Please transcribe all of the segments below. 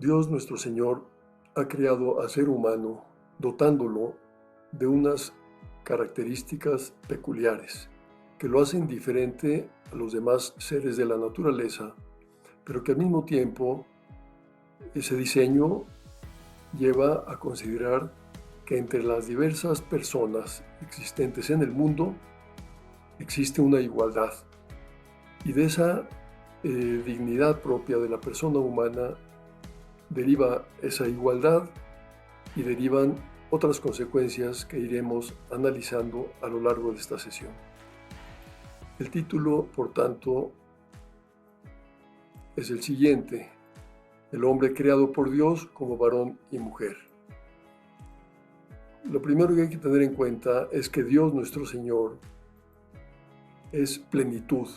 Dios nuestro Señor ha creado al ser humano dotándolo de unas característicticas peculiares que lo hacen diferente a los demás seres de la naturaleza, pero que al mismo tiempo ese diseño lleva a considerar que entre las diversas personas existentes en el mundo existe una igualdad, y de esa dignidad propia de la persona humana deriva esa igualdad y derivan otras consecuencias que iremos analizando a lo largo de esta sesión. El título, por tanto, es el siguiente: el hombre creado por Dios como varón y mujer. Lo primero que hay que tener en cuenta es que Dios nuestro Señor es plenitud.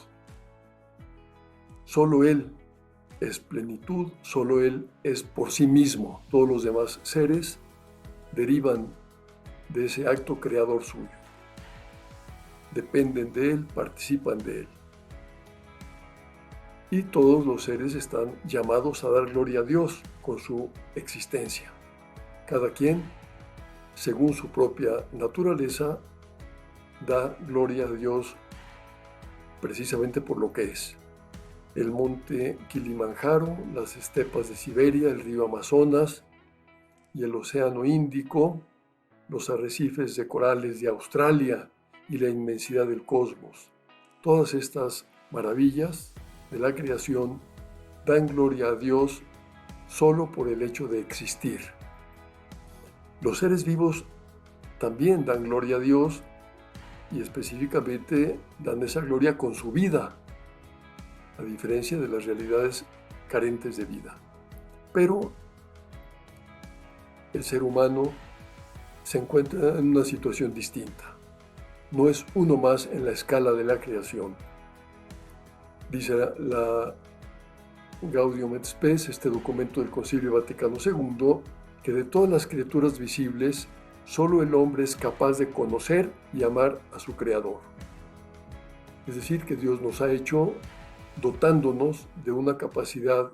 Solo Él es plenitud, solo Él es por sí mismo. Todos los demás seres derivan de ese acto creador suyo. Dependen de Él, participan de Él. Y todos los seres están llamados a dar gloria a Dios con su existencia. Cada quien, según su propia naturaleza, da gloria a Dios precisamente por lo que es. El monte Kilimanjaro, las estepas de Siberia, el río Amazonas y el océano Índico, los arrecifes de corales de Australia y la inmensidad del cosmos. Todas estas maravillas de la creación dan gloria a Dios solo por el hecho de existir. Los seres vivos también dan gloria a Dios y específicamente dan esa gloria con su vida, a diferencia de las realidades carentes de vida. Pero el ser humano se encuentra en una situación distinta. No es uno más en la escala de la creación. Dice la Gaudium et Spes, este documento del Concilio Vaticano II, que de todas las criaturas visibles, solo el hombre es capaz de conocer y amar a su Creador. Es decir, que Dios nos ha hecho dotándonos de una capacidad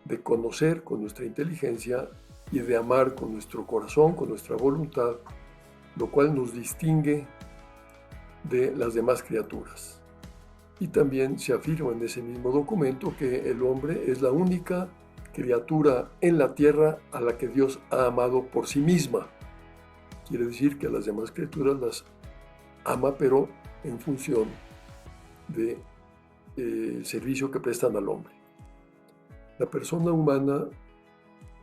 de conocer con nuestra inteligencia y de amar con nuestro corazón, con nuestra voluntad, lo cual nos distingue de las demás criaturas. Y también se afirma en ese mismo documento que el hombre es la única criatura en la tierra a la que Dios ha amado por sí misma. Quiere decir que a las demás criaturas las ama, pero en función de el servicio que prestan al hombre. La persona humana,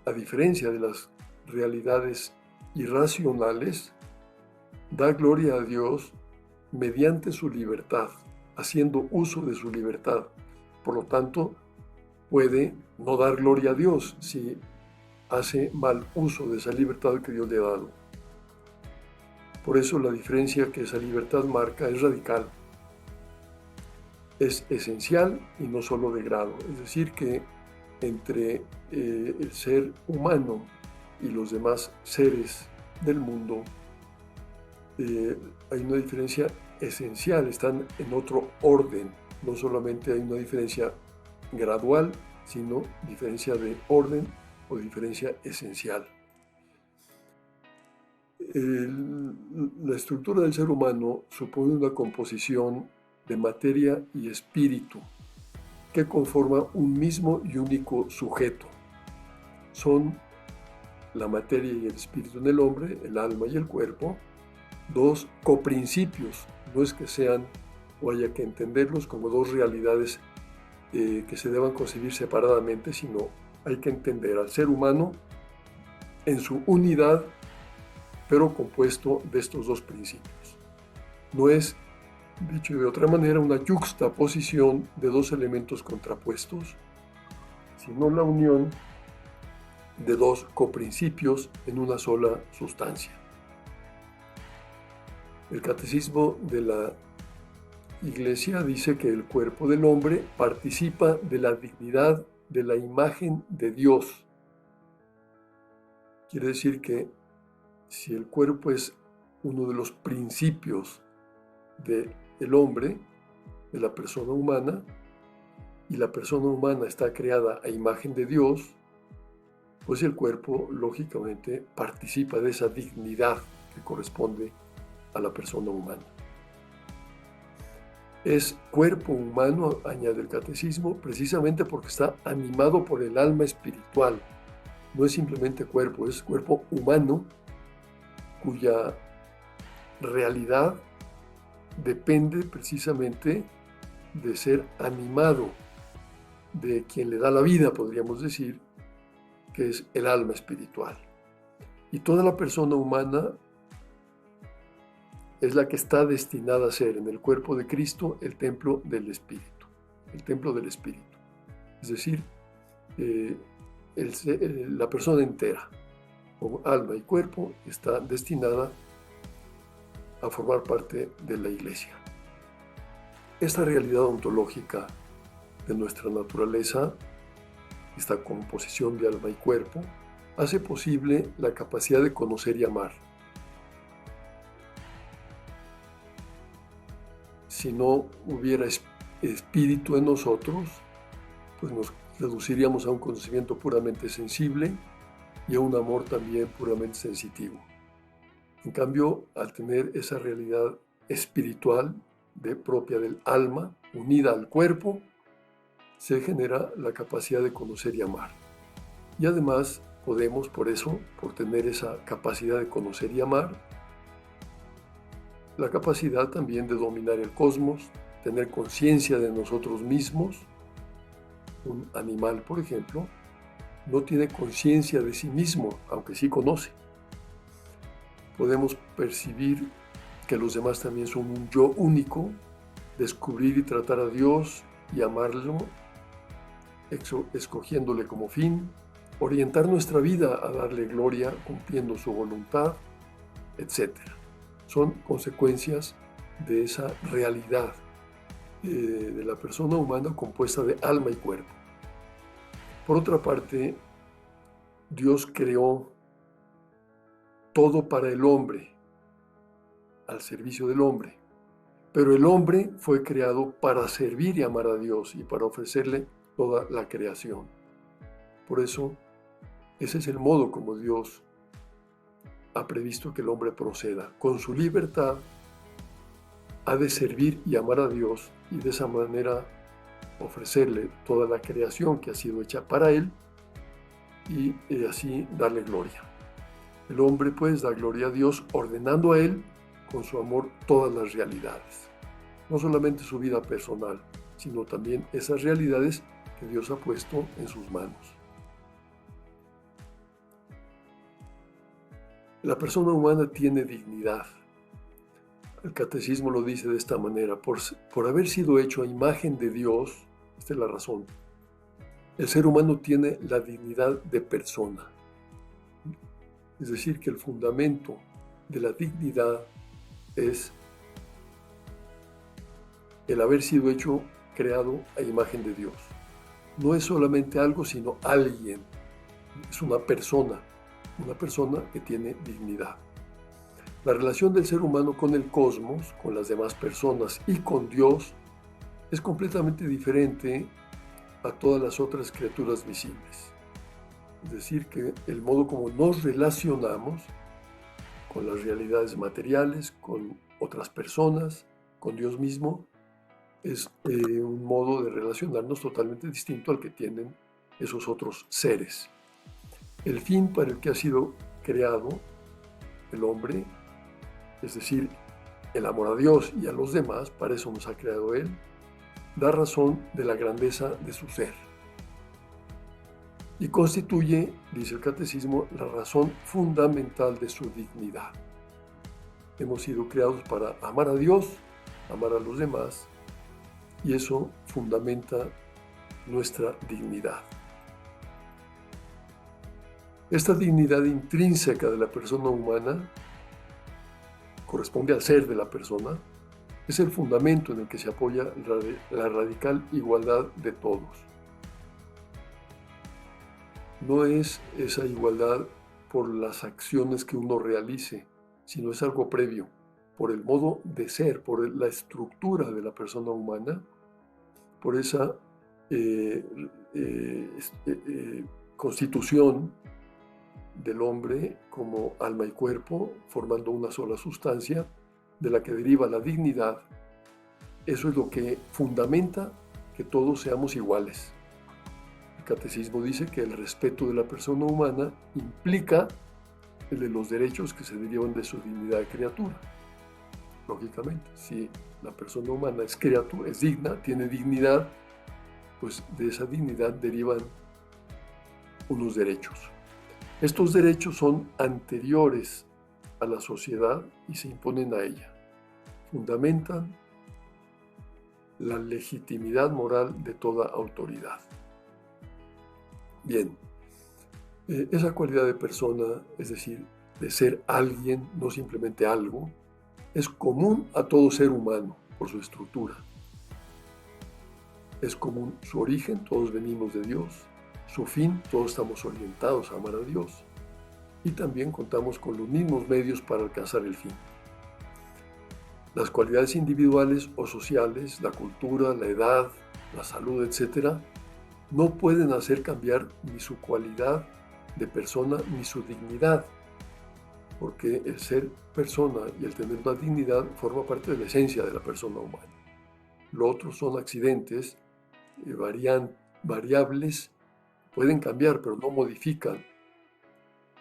a diferencia de las realidades irracionales, da gloria a Dios mediante su libertad, haciendo uso de su libertad. Por lo tanto, puede no dar gloria a Dios si hace mal uso de esa libertad que Dios le ha dado. Por eso la diferencia que esa libertad marca es radical. Es esencial y no solo de grado. Es decir, que entre el ser humano y los demás seres del mundo hay una diferencia esencial, están en otro orden. No solamente hay una diferencia gradual, sino diferencia de orden o diferencia esencial. La estructura del ser humano supone una composición de materia y espíritu que conforma un mismo y único sujeto. Son la materia y el espíritu en el hombre, el alma y el cuerpo, dos coprincipios. No es que sean o haya que entenderlos como dos realidades que se deban concebir separadamente, sino hay que entender al ser humano en su unidad, pero compuesto de estos dos principios. No es, dicho de otra manera, una yuxtaposición de dos elementos contrapuestos, sino la unión de dos coprincipios en una sola sustancia. El Catecismo de la Iglesia dice que el cuerpo del hombre participa de la dignidad de la imagen de Dios. Quiere decir que si el cuerpo es uno de los principios del hombre, de la persona humana, y la persona humana está creada a imagen de Dios, pues el cuerpo lógicamente participa de esa dignidad que corresponde a la persona humana. Es cuerpo humano, añade el catecismo, precisamente porque está animado por el alma espiritual. No es simplemente cuerpo, es cuerpo humano cuya realidad depende precisamente de ser animado de quien le da la vida, podríamos decir, que es el alma espiritual. Y toda la persona humana es la que está destinada a ser en el cuerpo de Cristo el templo del Espíritu, el templo del Espíritu. Es decir, la persona entera, como alma y cuerpo, está destinada a formar parte de la Iglesia. Esta realidad ontológica de nuestra naturaleza, esta composición de alma y cuerpo, hace posible la capacidad de conocer y amar. Si no hubiera espíritu en nosotros, pues nos reduciríamos a un conocimiento puramente sensible y a un amor también puramente sensitivo. En cambio, al tener esa realidad espiritual propia del alma, unida al cuerpo, se genera la capacidad de conocer y amar. Y además podemos, por tener esa capacidad de conocer y amar, la capacidad también de dominar el cosmos, tener conciencia de nosotros mismos. Un animal, por ejemplo, no tiene conciencia de sí mismo, aunque sí conoce. Podemos percibir que los demás también son un yo único, descubrir y tratar a Dios y amarlo, escogiéndole como fin, orientar nuestra vida a darle gloria, cumpliendo su voluntad, etc. Son consecuencias de esa realidad de la persona humana compuesta de alma y cuerpo. Por otra parte, Dios creó todo para el hombre, al servicio del hombre. Pero el hombre fue creado para servir y amar a Dios y para ofrecerle toda la creación. Por eso, ese es el modo como Dios ha previsto que el hombre proceda. Con su libertad, ha de servir y amar a Dios y de esa manera ofrecerle toda la creación que ha sido hecha para él y así darle gloria. El hombre pues da gloria a Dios ordenando a él con su amor todas las realidades. No solamente su vida personal, sino también esas realidades que Dios ha puesto en sus manos. La persona humana tiene dignidad. El catecismo lo dice de esta manera: por haber sido hecho a imagen de Dios, esta es la razón, el ser humano tiene la dignidad de persona. Es decir, que el fundamento de la dignidad es el haber sido creado a imagen de Dios. No es solamente algo, sino alguien. Es una persona que tiene dignidad. La relación del ser humano con el cosmos, con las demás personas y con Dios es completamente diferente a todas las otras criaturas visibles. Es decir, que el modo como nos relacionamos con las realidades materiales, con otras personas, con Dios mismo, es un modo de relacionarnos totalmente distinto al que tienen esos otros seres. El fin para el que ha sido creado el hombre, es decir, el amor a Dios y a los demás, para eso nos ha creado Él, da razón de la grandeza de su ser. Y constituye, dice el catecismo, la razón fundamental de su dignidad. Hemos sido creados para amar a Dios, amar a los demás, y eso fundamenta nuestra dignidad. Esta dignidad intrínseca de la persona humana corresponde al ser de la persona, es el fundamento en el que se apoya la radical igualdad de todos. No es esa igualdad por las acciones que uno realice, sino es algo previo, por el modo de ser, por la estructura de la persona humana, por esa constitución del hombre como alma y cuerpo, formando una sola sustancia, de la que deriva la dignidad. Eso es lo que fundamenta que todos seamos iguales. El catecismo dice que el respeto de la persona humana implica el de los derechos que se derivan de su dignidad de criatura. Lógicamente, si la persona humana es criatura, es digna, tiene dignidad, pues de esa dignidad derivan unos derechos. Estos derechos son anteriores a la sociedad y se imponen a ella. Fundamentan la legitimidad moral de toda autoridad. Bien, esa cualidad de persona, es decir, de ser alguien, no simplemente algo, es común a todo ser humano por su estructura. Es común su origen, todos venimos de Dios. Su fin, todos estamos orientados a amar a Dios. Y también contamos con los mismos medios para alcanzar el fin. Las cualidades individuales o sociales, la cultura, la edad, la salud, etc., no pueden hacer cambiar ni su cualidad de persona ni su dignidad, porque el ser persona y el tener una dignidad forma parte de la esencia de la persona humana. Lo otro son accidentes, variables, pueden cambiar, pero no modifican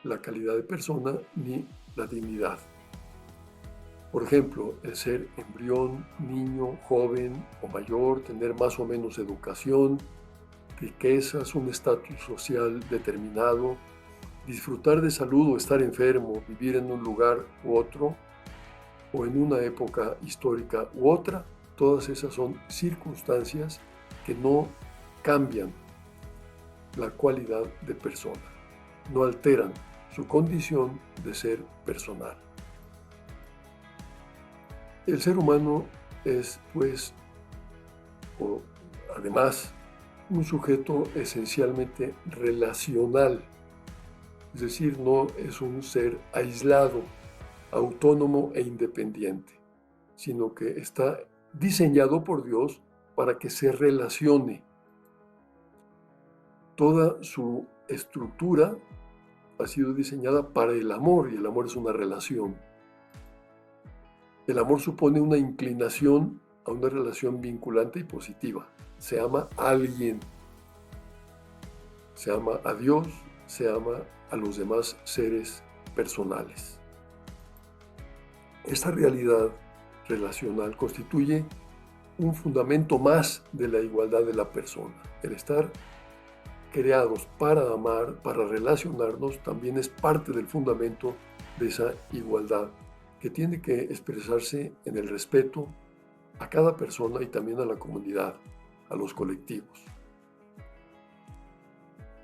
la calidad de persona ni la dignidad. Por ejemplo, el ser embrión, niño, joven o mayor, tener más o menos educación, riquezas, un estatus social determinado, disfrutar de salud o estar enfermo, vivir en un lugar u otro, o en una época histórica u otra, todas esas son circunstancias que no cambian la cualidad de persona, no alteran su condición de ser personal. El ser humano es, pues, además, un sujeto esencialmente relacional, es decir, no es un ser aislado, autónomo e independiente, sino que está diseñado por Dios para que se relacione. Toda su estructura ha sido diseñada para el amor, y el amor es una relación. El amor supone una inclinación a una relación vinculante y positiva. Se ama a alguien, se ama a Dios, se ama a los demás seres personales. Esta realidad relacional constituye un fundamento más de la igualdad de la persona. El estar creados para amar, para relacionarnos, también es parte del fundamento de esa igualdad, que tiene que expresarse en el respeto a cada persona y también a la comunidad, a los colectivos.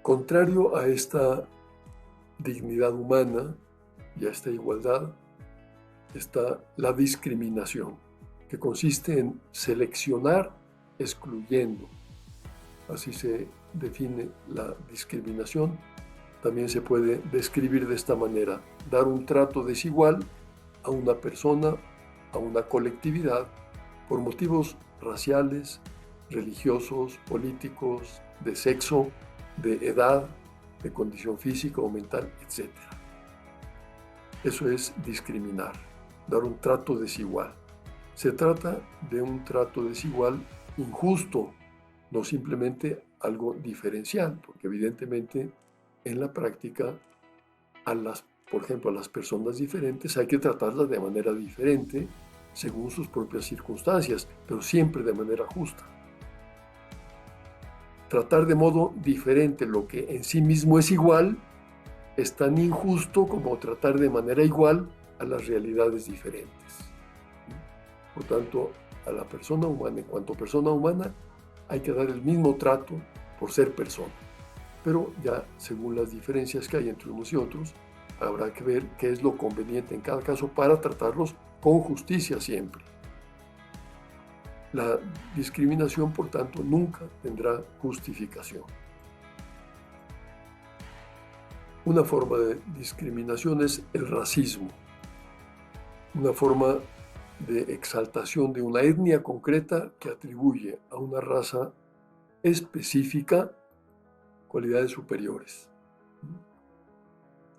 Contrario a esta dignidad humana y a esta igualdad, está la discriminación, que consiste en seleccionar excluyendo. Así se define la discriminación. También se puede describir de esta manera: dar un trato desigual a una persona, a una colectividad, por motivos raciales, religiosos, políticos, de sexo, de edad, de condición física o mental, etc. Eso es discriminar, dar un trato desigual. Se trata de un trato desigual injusto, no simplemente algo diferencial, porque evidentemente en la práctica por ejemplo, a las personas diferentes hay que tratarlas de manera diferente según sus propias circunstancias, pero siempre de manera justa. Tratar de modo diferente lo que en sí mismo es igual es tan injusto como tratar de manera igual a las realidades diferentes. Por tanto, a la persona humana, en cuanto a persona humana, hay que dar el mismo trato por ser persona. Pero ya, según las diferencias que hay entre unos y otros, habrá que ver qué es lo conveniente en cada caso para tratarlos con justicia siempre. La discriminación, por tanto, nunca tendrá justificación. Una forma de discriminación es el racismo, una forma de exaltación de una etnia concreta que atribuye a una raza específica cualidades superiores.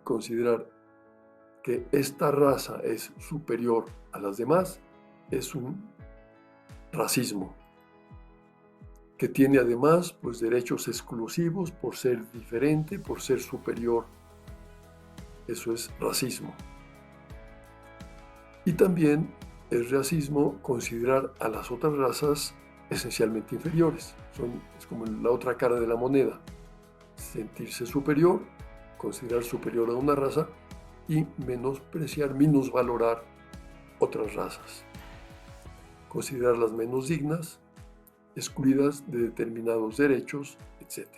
considerar que esta raza es superior a las demás es un racismo, que tiene además pues derechos exclusivos por ser diferente, por ser superior. Eso es racismo. Y también es racismo considerar a las otras razas esencialmente inferiores. Es como la otra cara de la moneda. Sentirse superior, considerar superior a una raza y menospreciar, minusvalorar otras razas. Considerarlas menos dignas, excluidas de determinados derechos, etc.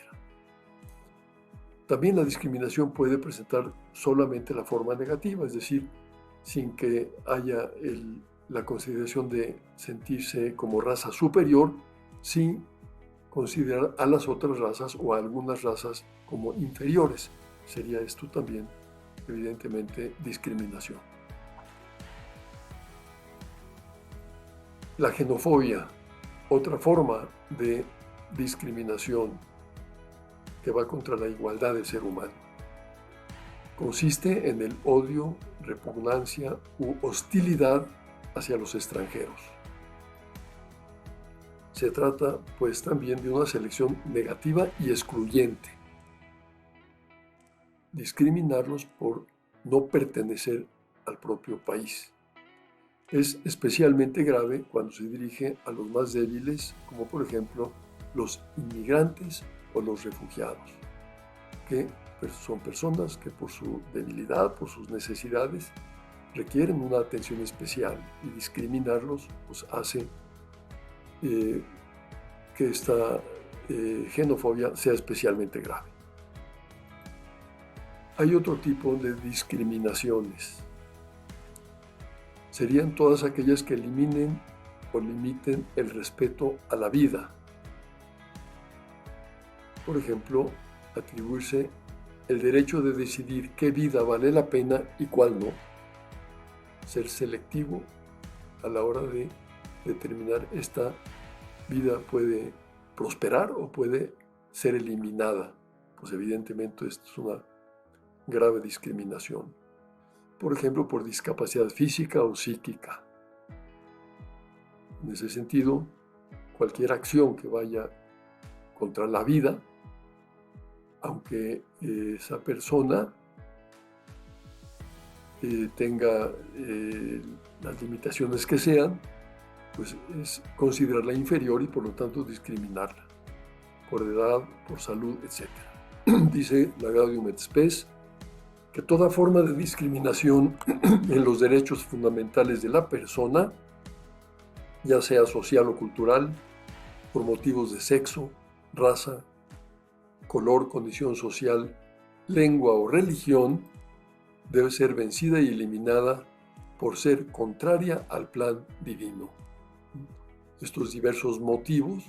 También la discriminación puede presentar solamente la forma negativa, es decir, sin que haya la consideración de sentirse como raza superior, sin considerar a las otras razas o a algunas razas como inferiores. Sería esto también, evidentemente, discriminación. La xenofobia, otra forma de discriminación que va contra la igualdad del ser humano. Consiste en el odio, repugnancia u hostilidad hacia los extranjeros. Se trata, pues, también de una selección negativa y excluyente. Discriminarlos por no pertenecer al propio país. Es especialmente grave cuando se dirige a los más débiles, como por ejemplo los inmigrantes o los refugiados, que son personas que por su debilidad, por sus necesidades, requieren una atención especial, y discriminarlos pues hace que esta xenofobia sea especialmente grave. Hay otro tipo de discriminaciones. Serían todas aquellas que eliminen o limiten el respeto a la vida. Por ejemplo, atribuirse el derecho de decidir qué vida vale la pena y cuál no. Ser selectivo a la hora de determinar esta vida puede prosperar o puede ser eliminada. Pues evidentemente esto es una grave discriminación. Por ejemplo, por discapacidad física o psíquica. En ese sentido, cualquier acción que vaya contra la vida, aunque esa persona tenga las limitaciones que sean, pues es considerarla inferior y por lo tanto discriminarla por edad, por salud, etc. Dice la Gaudium et Spes que toda forma de discriminación en los derechos fundamentales de la persona, ya sea social o cultural, por motivos de sexo, raza, color, condición social, lengua o religión, debe ser vencida y eliminada por ser contraria al plan divino. Estos diversos motivos,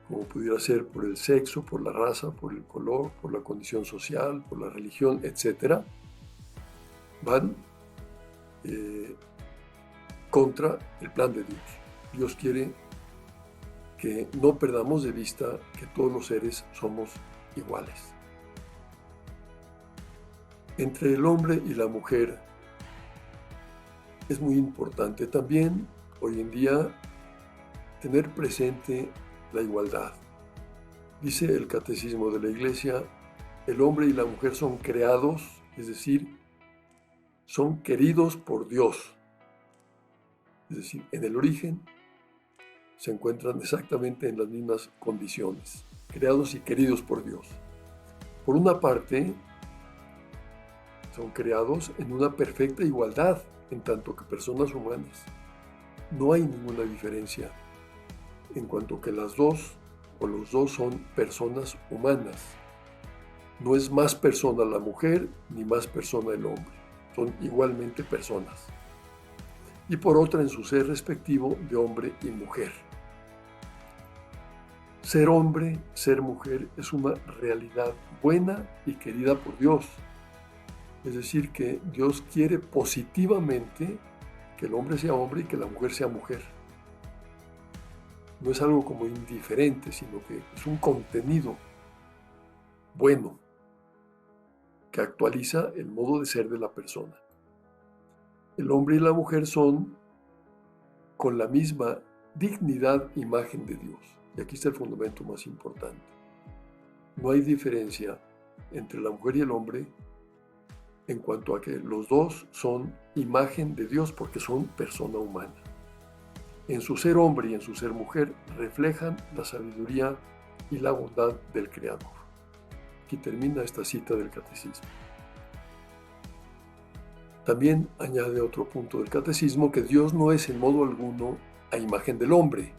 como pudiera ser por el sexo, por la raza, por el color, por la condición social, por la religión, etc., van contra el plan de Dios. Dios quiere que no perdamos de vista que todos los seres somos iguales. Entre el hombre y la mujer es muy importante también hoy en día tener presente la igualdad. Dice el Catecismo de la Iglesia, el hombre y la mujer son creados, es decir, son queridos por Dios. Es decir, en el origen se encuentran exactamente en las mismas condiciones, creados y queridos por Dios. Por una parte, son creados en una perfecta igualdad, en tanto que personas humanas. No hay ninguna diferencia en cuanto que las dos o los dos son personas humanas. No es más persona la mujer ni más persona el hombre. Son igualmente personas. Y por otra, en su ser respectivo de hombre y mujer. Ser hombre, ser mujer es una realidad buena y querida por Dios. Es decir, que Dios quiere positivamente que el hombre sea hombre y que la mujer sea mujer. No es algo como indiferente, sino que es un contenido bueno. que actualiza el modo de ser de la persona. El hombre y la mujer son con la misma dignidad, imagen de Dios. Y aquí está el fundamento más importante. No hay diferencia entre la mujer y el hombre en cuanto a que los dos son imagen de Dios porque son persona humana. En su ser hombre y en su ser mujer reflejan la sabiduría y la bondad del Creador. Aquí termina esta cita del Catecismo. También añade otro punto del Catecismo, que Dios no es en modo alguno a imagen del hombre.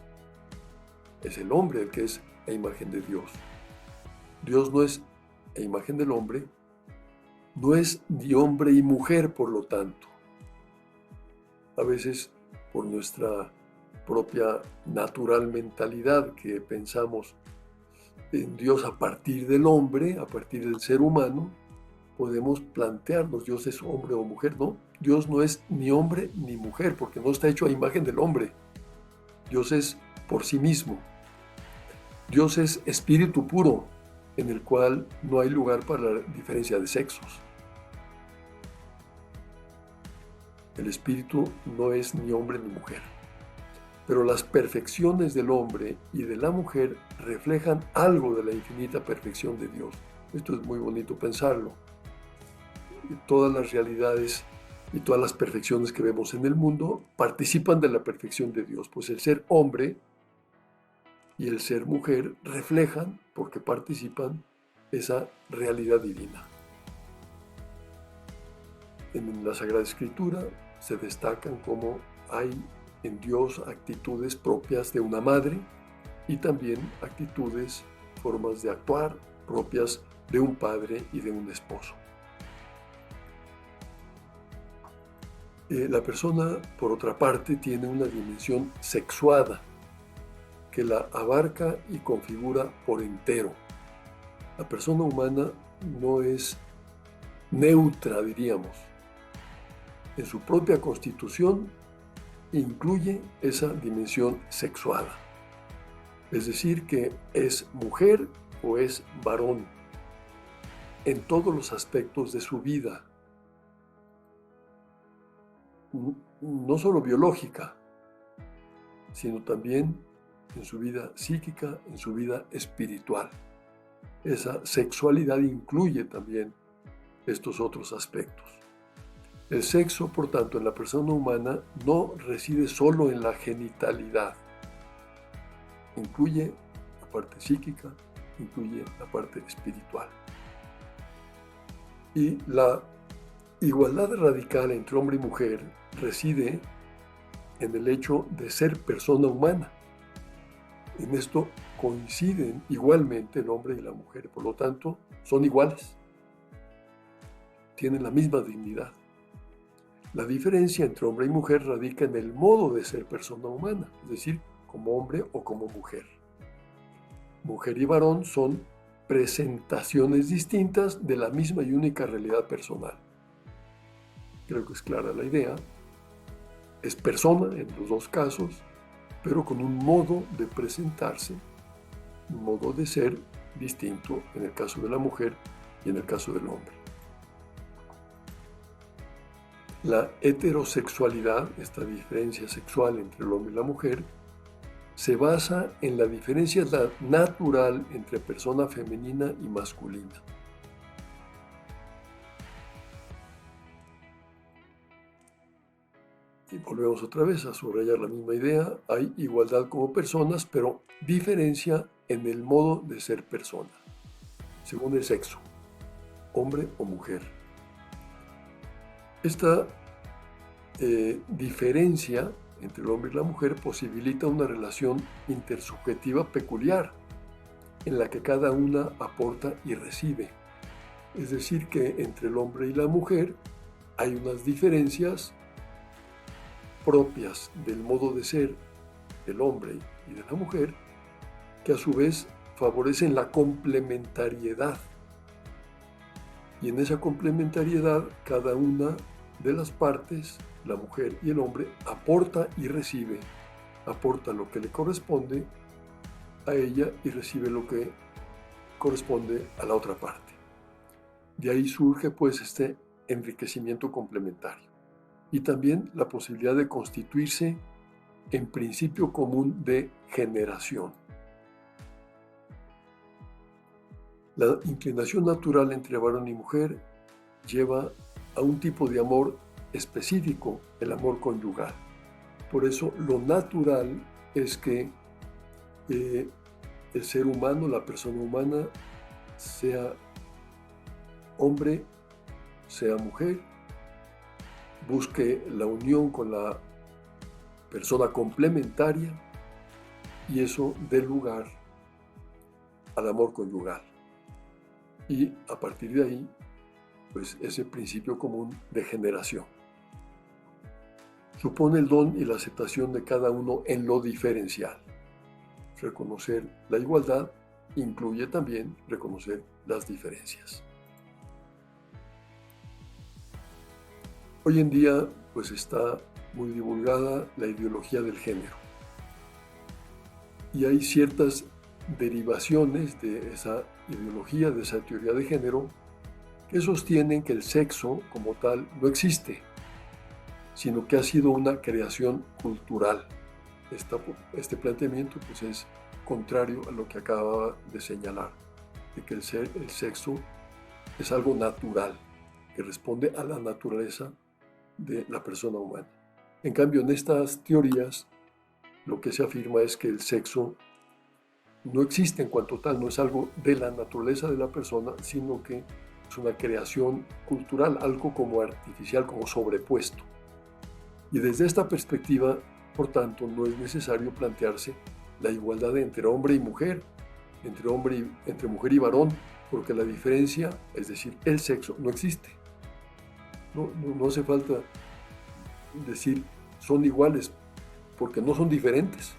Es el hombre el que es a imagen de Dios. Dios no es a imagen del hombre, no es ni hombre y mujer, por lo tanto. A veces, por nuestra propia natural mentalidad, que pensamos en Dios a partir del hombre, a partir del ser humano, podemos plantearnos, Dios es hombre o mujer, ¿no? Dios no es ni hombre ni mujer, porque no está hecho a imagen del hombre. Dios es por sí mismo. Dios es espíritu puro, en el cual no hay lugar para la diferencia de sexos. El espíritu no es ni hombre ni mujer. Pero las perfecciones del hombre y de la mujer reflejan algo de la infinita perfección de Dios. Esto es muy bonito pensarlo. Todas las realidades y todas las perfecciones que vemos en el mundo participan de la perfección de Dios, pues el ser hombre y el ser mujer reflejan, porque participan, esa realidad divina. En la Sagrada Escritura se destacan como hay en Dios actitudes propias de una madre y también actitudes, formas de actuar propias de un padre y de un esposo. La persona, por otra parte, tiene una dimensión sexuada que la abarca y configura por entero. La persona humana no es neutra, diríamos. En su propia constitución incluye esa dimensión sexuada. Es decir, que es mujer o es varón en todos los aspectos de su vida. No solo biológica, sino también en su vida psíquica, en su vida espiritual. Esa sexualidad incluye también estos otros aspectos. El sexo, por tanto, en la persona humana no reside solo en la genitalidad. Incluye la parte psíquica, incluye la parte espiritual. Y la igualdad radical entre hombre y mujer reside en el hecho de ser persona humana. En esto coinciden igualmente el hombre y la mujer, por lo tanto, son iguales. Tienen la misma dignidad. La diferencia entre hombre y mujer radica en el modo de ser persona humana, es decir, como hombre o como mujer. Mujer y varón son presentaciones distintas de la misma y única realidad personal. Creo que es clara la idea. Es persona en los dos casos, pero con un modo de presentarse, un modo de ser distinto en el caso de la mujer y en el caso del hombre. La heterosexualidad, esta diferencia sexual entre el hombre y la mujer, se basa en la diferencia natural entre persona femenina y masculina. Y volvemos otra vez a subrayar la misma idea. Hay igualdad como personas, pero diferencia en el modo de ser persona, según el sexo, hombre o mujer. Esta diferencia entre el hombre y la mujer posibilita una relación intersubjetiva peculiar, en la que cada una aporta y recibe. Es decir, que entre el hombre y la mujer hay unas diferencias propias del modo de ser del hombre y de la mujer, que a su vez favorecen la complementariedad. Y en esa complementariedad, cada una de las partes, la mujer y el hombre, aporta y recibe. Aporta lo que le corresponde a ella y recibe lo que corresponde a la otra parte. De ahí surge pues este enriquecimiento complementario y también la posibilidad de constituirse en principio común de generación. La inclinación natural entre varón y mujer lleva a un tipo de amor específico, el amor conyugal. Por eso lo natural es que el ser humano, la persona humana, sea hombre, sea mujer, busque la unión con la persona complementaria y eso dé lugar al amor conyugal. Y a partir de ahí, pues ese principio común de generación. Supone el don y la aceptación de cada uno en lo diferencial. Reconocer la igualdad incluye también reconocer las diferencias. Hoy en día, pues está muy divulgada la ideología del género. Y hay ciertas derivaciones de esa ideología, de esa teoría de género, que sostienen que el sexo como tal no existe, sino que ha sido una creación cultural. Este planteamiento pues es contrario a lo que acababa de señalar, de que el sexo es algo natural, que responde a la naturaleza de la persona humana. En cambio, en estas teorías, lo que se afirma es que el sexo no existe en cuanto tal, no es algo de la naturaleza de la persona, sino que es una creación cultural, algo como artificial, como sobrepuesto. Y desde esta perspectiva, por tanto, no es necesario plantearse la igualdad entre hombre y mujer, entre mujer y varón, porque la diferencia, es decir, el sexo, no existe. No hace falta decir son iguales, porque no son diferentes.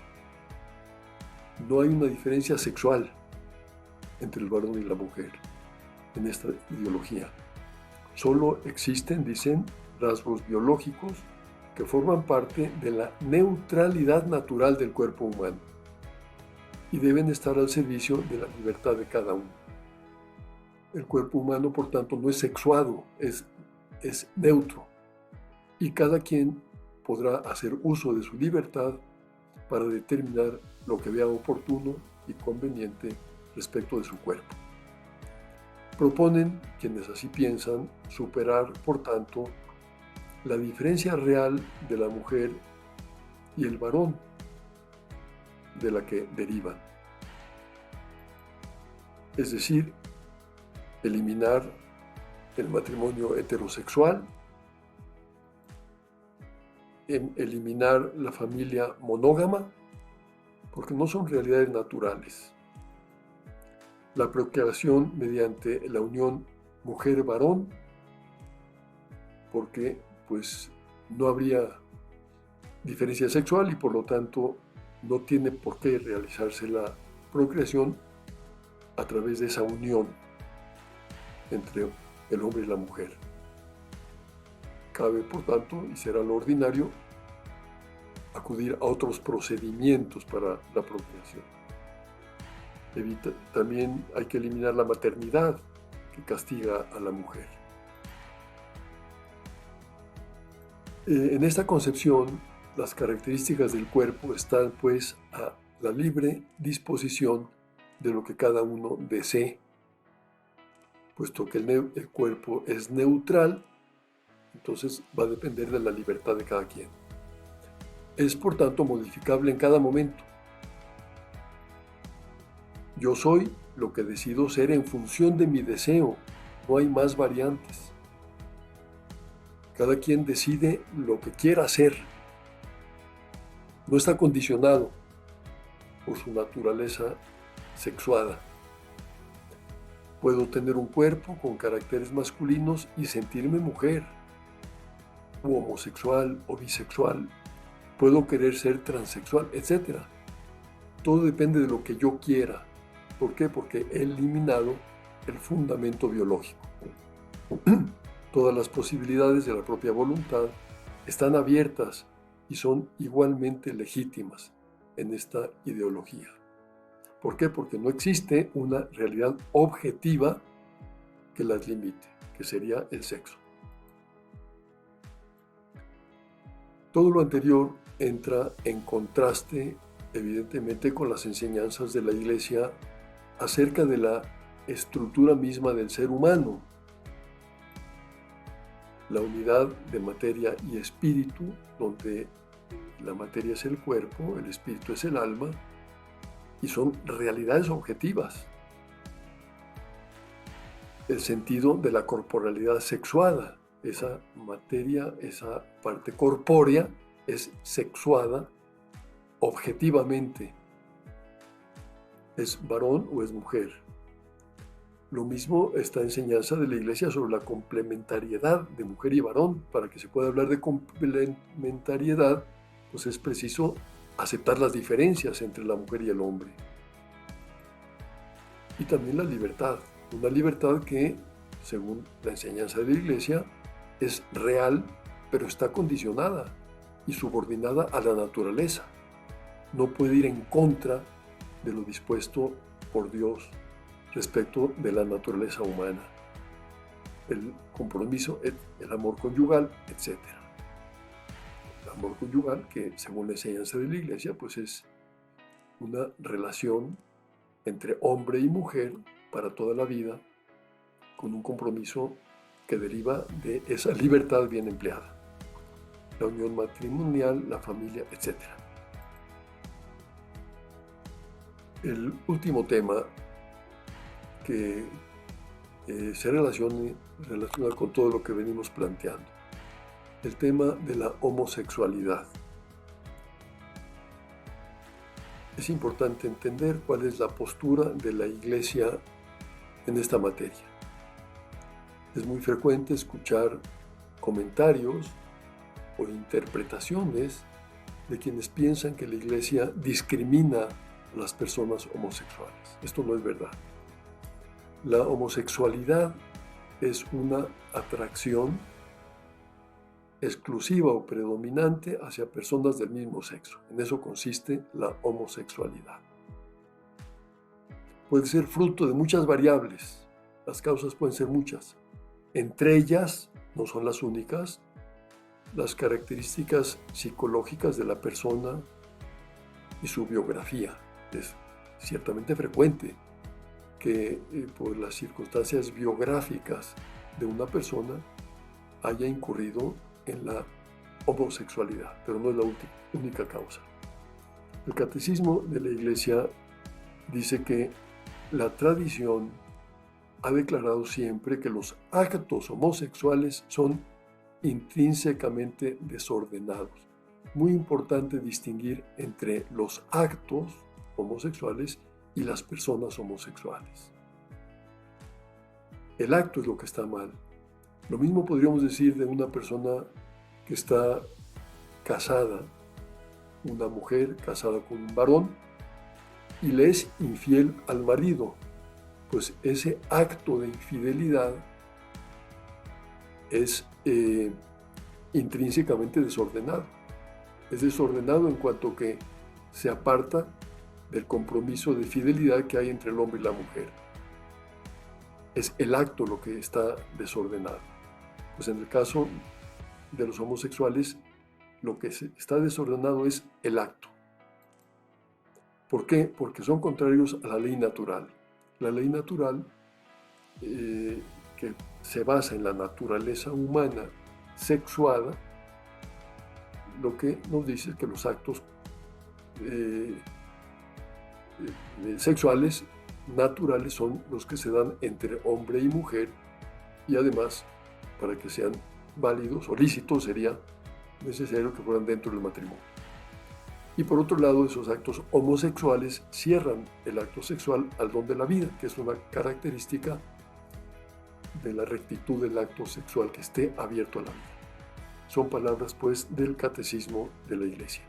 No hay una diferencia sexual entre el varón y la mujer en esta ideología. Solo existen, dicen, rasgos biológicos que forman parte de la neutralidad natural del cuerpo humano y deben estar al servicio de la libertad de cada uno. El cuerpo humano, por tanto, no es sexuado, es neutro y cada quien podrá hacer uso de su libertad para determinar lo que vea oportuno y conveniente respecto de su cuerpo. Proponen, quienes así piensan, superar, por tanto, la diferencia real de la mujer y el varón de la que derivan. Es decir, eliminar el matrimonio heterosexual, eliminar la familia monógama, porque no son realidades naturales. La procreación mediante la unión mujer-varón, porque pues no habría diferencia sexual y por lo tanto no tiene por qué realizarse la procreación a través de esa unión entre el hombre y la mujer. Cabe, por tanto, y será lo ordinario, acudir a otros procedimientos para la procreación. También hay que eliminar la maternidad que castiga a la mujer. En esta concepción, las características del cuerpo están pues a la libre disposición de lo que cada uno desee, puesto que el cuerpo es neutral, entonces va a depender de la libertad de cada quien. Es por tanto modificable en cada momento. Yo soy lo que decido ser en función de mi deseo, no hay más variantes. Cada quien decide lo que quiera hacer. No está condicionado por su naturaleza sexuada. Puedo tener un cuerpo con caracteres masculinos y sentirme mujer, o homosexual o bisexual. Puedo querer ser transexual, etc. Todo depende de lo que yo quiera. ¿Por qué? Porque he eliminado el fundamento biológico. Todas las posibilidades de la propia voluntad están abiertas y son igualmente legítimas en esta ideología. ¿Por qué? Porque no existe una realidad objetiva que las limite, que sería el sexo. Todo lo anterior entra en contraste, evidentemente, con las enseñanzas de la Iglesia acerca de la estructura misma del ser humano, la unidad de materia y espíritu, donde la materia es el cuerpo, el espíritu es el alma, y son realidades objetivas. El sentido de la corporalidad sexuada, esa materia, esa parte corpórea es sexuada objetivamente. ¿Es varón o es mujer? Lo mismo esta enseñanza de la Iglesia sobre la complementariedad de mujer y varón. Para que se pueda hablar de complementariedad, pues es preciso aceptar las diferencias entre la mujer y el hombre. Y también la libertad. Una libertad que, según la enseñanza de la Iglesia, es real, pero está condicionada y subordinada a la naturaleza. No puede ir en contra de lo dispuesto por Dios respecto de la naturaleza humana, el compromiso, el amor conyugal, etc. El amor conyugal, que según la enseñanza de la Iglesia, pues es una relación entre hombre y mujer para toda la vida, con un compromiso que deriva de esa libertad bien empleada. La unión matrimonial, la familia, etc. El último tema que se relaciona con todo lo que venimos planteando, el tema de la homosexualidad. Es importante entender cuál es la postura de la Iglesia en esta materia. Es muy frecuente escuchar comentarios o interpretaciones de quienes piensan que la Iglesia discrimina a las personas homosexuales. Esto no es verdad. La homosexualidad es una atracción exclusiva o predominante hacia personas del mismo sexo. En eso consiste la homosexualidad. Puede ser fruto de muchas variables. Las causas pueden ser muchas. Entre ellas, no son las únicas, las características psicológicas de la persona y su biografía. Es ciertamente frecuente que por las circunstancias biográficas de una persona haya incurrido en la homosexualidad, pero no es la única causa. El Catecismo de la Iglesia dice que la tradición ha declarado siempre que los actos homosexuales son intrínsecamente desordenados. Muy importante distinguir entre los actos homosexuales y las personas homosexuales. El acto es lo que está mal. Lo mismo podríamos decir de una persona que está casada, una mujer casada con un varón, y le es infiel al marido. Pues ese acto de infidelidad es intrínsecamente desordenado. Es desordenado en cuanto que se aparta del compromiso de fidelidad que hay entre el hombre y la mujer. Es el acto lo que está desordenado. Pues en el caso de los homosexuales, lo que está desordenado es el acto. ¿Por qué? Porque son contrarios a la ley natural. La ley natural, que se basa en la naturaleza humana sexuada, lo que nos dice es que los actos sexuales naturales son los que se dan entre hombre y mujer, y además, para que sean válidos o lícitos, sería necesario que fueran dentro del matrimonio. Y por otro lado, esos actos homosexuales cierran el acto sexual al don de la vida, que es una característica de la rectitud del acto sexual, que esté abierto a la vida. Son palabras, pues, del Catecismo de la Iglesia.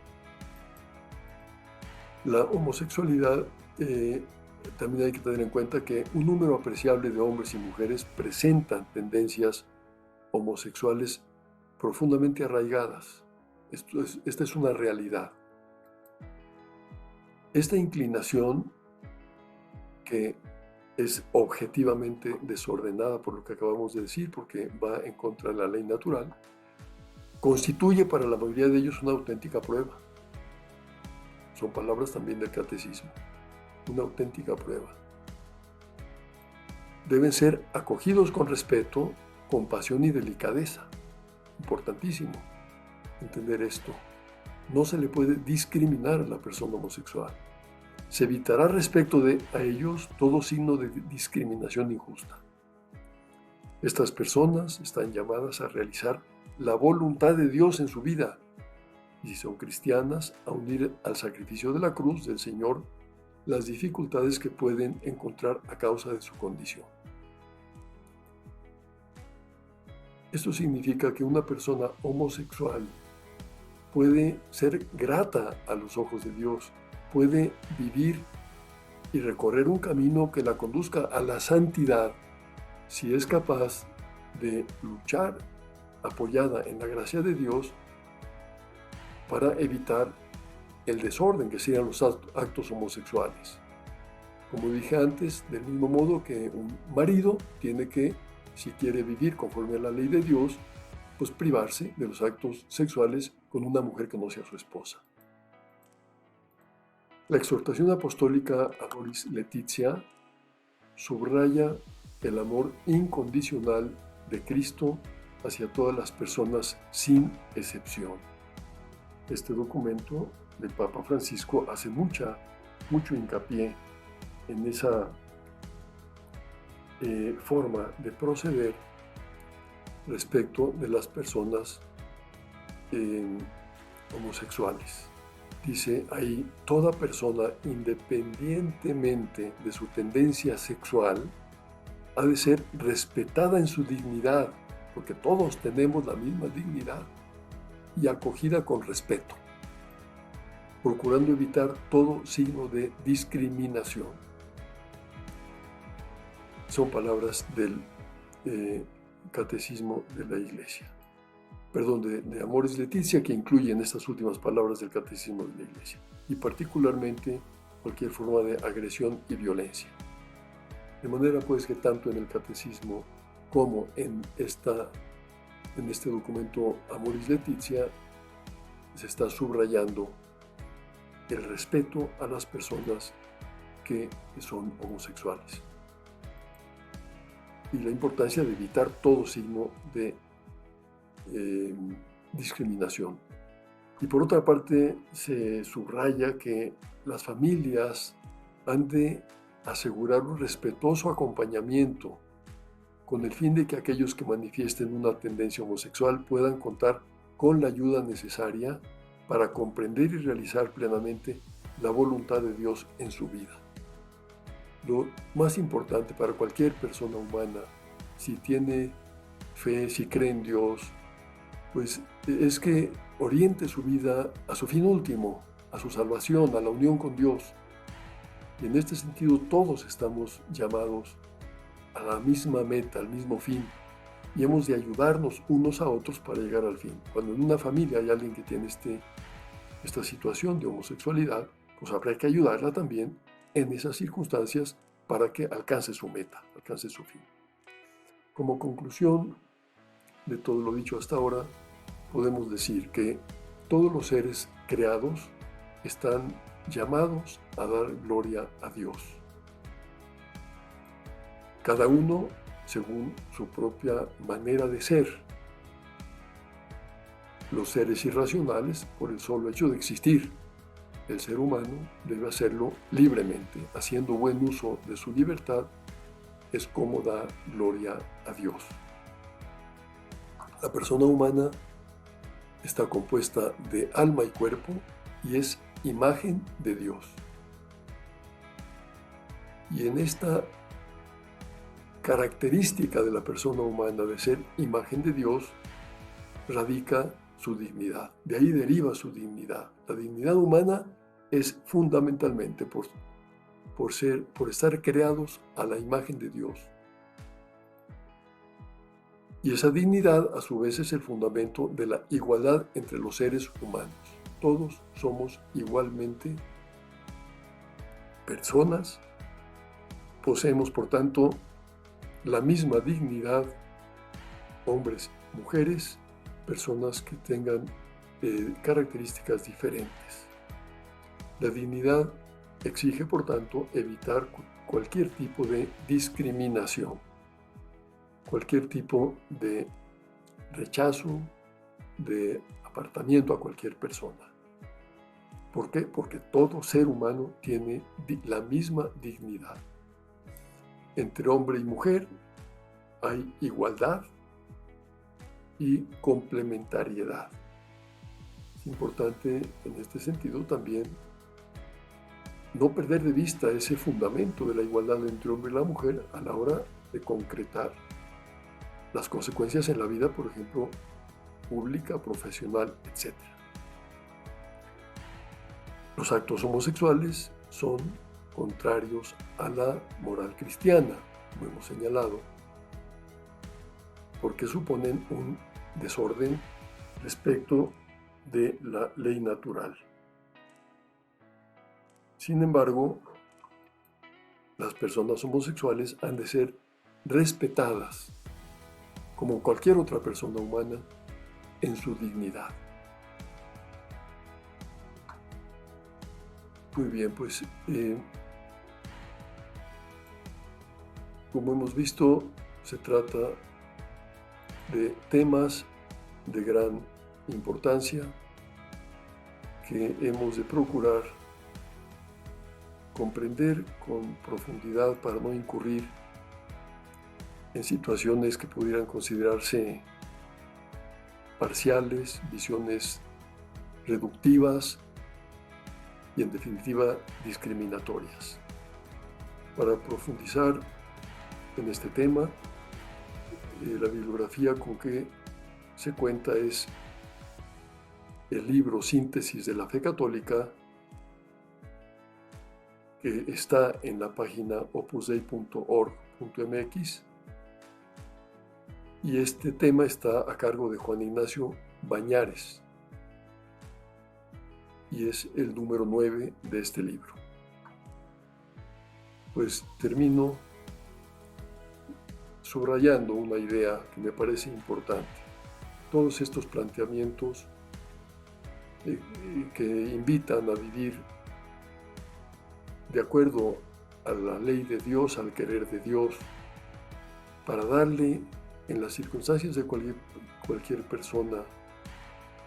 La homosexualidad, también hay que tener en cuenta que un número apreciable de hombres y mujeres presentan tendencias homosexuales profundamente arraigadas. Esta es una realidad. Esta inclinación, que es objetivamente desordenada por lo que acabamos de decir, porque va en contra de la ley natural, constituye para la mayoría de ellos una auténtica prueba. Son palabras también del catecismo, una auténtica prueba. Deben ser acogidos con respeto, compasión y delicadeza. Importantísimo entender esto. No se le puede discriminar a la persona homosexual. Se evitará respecto a ellos todo signo de discriminación injusta. Estas personas están llamadas a realizar la voluntad de Dios en su vida y, si son cristianas, a unir al sacrificio de la cruz del Señor las dificultades que pueden encontrar a causa de su condición. Esto significa que una persona homosexual puede ser grata a los ojos de Dios, puede vivir y recorrer un camino que la conduzca a la santidad si es capaz de luchar apoyada en la gracia de Dios para evitar el desorden que serían los actos homosexuales. Como dije antes, del mismo modo que un marido tiene que, si quiere vivir conforme a la ley de Dios, pues privarse de los actos sexuales con una mujer que no sea su esposa. La exhortación apostólica Amoris Laetitia subraya el amor incondicional de Cristo hacia todas las personas sin excepción. Este documento del Papa Francisco hace mucho hincapié en esa forma de proceder respecto de las personas homosexuales. Dice ahí, toda persona, independientemente de su tendencia sexual, ha de ser respetada en su dignidad, porque todos tenemos la misma dignidad, y acogida con respeto, procurando evitar todo signo de discriminación. Son palabras del Catecismo de la Iglesia. Perdón, de Amoris Laetitia, que incluyen estas últimas palabras del Catecismo de la Iglesia, y particularmente cualquier forma de agresión y violencia. De manera pues que tanto en el Catecismo como en este documento Amoris Laetitia se está subrayando el respeto a las personas que son homosexuales y la importancia de evitar todo signo de discriminación. Y por otra parte se subraya que las familias han de asegurar un respetuoso acompañamiento con el fin de que aquellos que manifiesten una tendencia homosexual puedan contar con la ayuda necesaria para comprender y realizar plenamente la voluntad de Dios en su vida. Lo más importante para cualquier persona humana, si tiene fe, si cree en Dios, pues es que oriente su vida a su fin último, a su salvación, a la unión con Dios. Y en este sentido todos estamos llamados a la misma meta, al mismo fin, y hemos de ayudarnos unos a otros para llegar al fin. Cuando en una familia hay alguien que tiene esta situación de homosexualidad, pues habrá que ayudarla también en esas circunstancias para que alcance su meta, alcance su fin. Como conclusión de todo lo dicho hasta ahora, podemos decir que todos los seres creados están llamados a dar gloria a Dios. Cada uno según su propia manera de ser. Los seres irracionales, por el solo hecho de existir. El ser humano debe hacerlo libremente, haciendo buen uso de su libertad, es como da gloria a Dios. La persona humana está compuesta de alma y cuerpo y es imagen de Dios. Y en esta característica de la persona humana de ser imagen de Dios radica su dignidad. De ahí deriva su dignidad. La dignidad humana es fundamentalmente por estar creados a la imagen de Dios. Y esa dignidad a su vez es el fundamento de la igualdad entre los seres humanos. Todos somos igualmente personas poseemos, por tanto, la misma dignidad, hombres, mujeres, personas que tengan características diferentes. La dignidad exige, por tanto, evitar cualquier tipo de discriminación, cualquier tipo de rechazo, de apartamiento a cualquier persona. ¿Por qué? Porque todo ser humano tiene la misma dignidad. Entre hombre y mujer hay igualdad y complementariedad. Es importante en este sentido también no perder de vista ese fundamento de la igualdad entre hombre y la mujer a la hora de concretar las consecuencias en la vida, por ejemplo, pública, profesional, etc. Los actos homosexuales son contrarios a la moral cristiana, como hemos señalado, porque suponen un desorden respecto de la ley natural. Sin embargo, las personas homosexuales han de ser respetadas como cualquier otra persona humana en su dignidad. Muy bien, pues como hemos visto, se trata de temas de gran importancia que hemos de procurar comprender con profundidad para no incurrir en situaciones que pudieran considerarse parciales, visiones reductivas y en definitiva discriminatorias. Para profundizar en este tema, la bibliografía con que se cuenta es el libro Síntesis de la Fe Católica, que está en la página opusdei.org.mx, y este tema está a cargo de Juan Ignacio Bañares y es el número 9 de este libro. Pues termino subrayando una idea que me parece importante. Todos estos planteamientos que invitan a vivir de acuerdo a la ley de Dios, al querer de Dios, para darle en las circunstancias de cualquier persona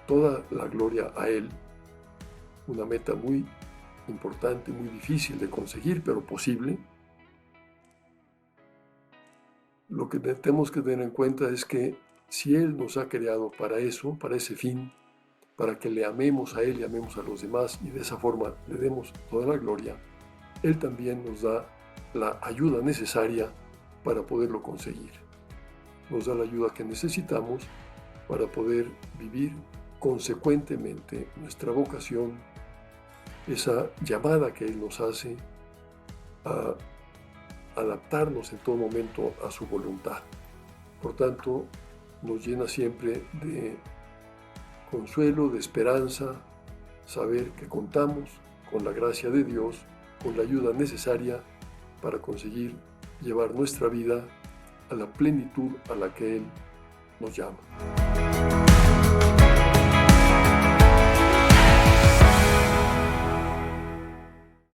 toda la gloria a Él, una meta muy importante, muy difícil de conseguir, pero posible. Lo que tenemos que tener en cuenta es que si Él nos ha creado para eso, para ese fin, para que le amemos a Él y amemos a los demás y de esa forma le demos toda la gloria, Él también nos da la ayuda necesaria para poderlo conseguir. Nos da la ayuda que necesitamos para poder vivir consecuentemente nuestra vocación, esa llamada que Él nos hace a adaptarnos en todo momento a su voluntad. Por tanto, nos llena siempre de consuelo, de esperanza, saber que contamos con la gracia de Dios, con la ayuda necesaria para conseguir llevar nuestra vida a la plenitud a la que Él nos llama.